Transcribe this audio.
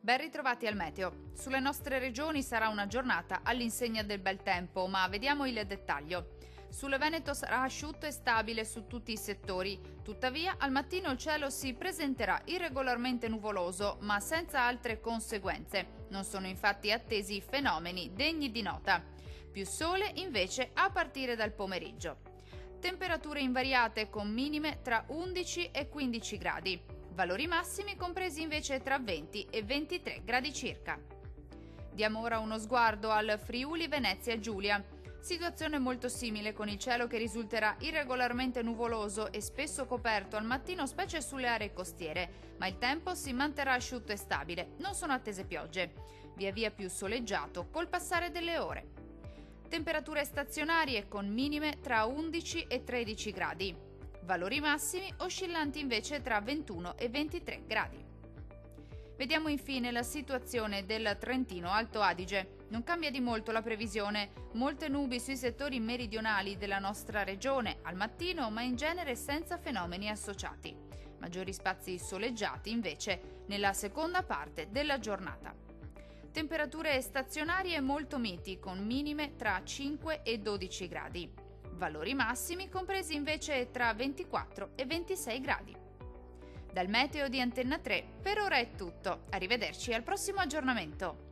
Ben ritrovati al meteo. Sulle nostre regioni sarà una giornata all'insegna del bel tempo, ma vediamo il dettaglio. Sul Veneto sarà asciutto e stabile su tutti i settori, tuttavia al mattino il cielo si presenterà irregolarmente nuvoloso, ma senza altre conseguenze. Non sono infatti attesi fenomeni degni di nota. Più sole invece a partire dal pomeriggio. Temperature invariate con minime tra 11 e 15 gradi. Valori massimi compresi invece tra 20 e 23 gradi circa. Diamo ora uno sguardo al Friuli Venezia Giulia. Situazione molto simile, con il cielo che risulterà irregolarmente nuvoloso e spesso coperto al mattino, specie sulle aree costiere, ma il tempo si manterrà asciutto e stabile, non sono attese piogge. Via via più soleggiato col passare delle ore. Temperature stazionarie con minime tra 11 e 13 gradi. Valori massimi oscillanti invece tra 21 e 23 gradi. Vediamo infine la situazione del Trentino Alto Adige. Non cambia di molto la previsione, molte nubi sui settori meridionali della nostra regione al mattino, ma in genere senza fenomeni associati. Maggiori spazi soleggiati invece nella seconda parte della giornata. Temperature stazionarie molto miti, con minime tra 5 e 12 gradi. Valori massimi compresi invece tra 24 e 26 gradi. Dal meteo di Antenna 3 per ora è tutto. Arrivederci al prossimo aggiornamento.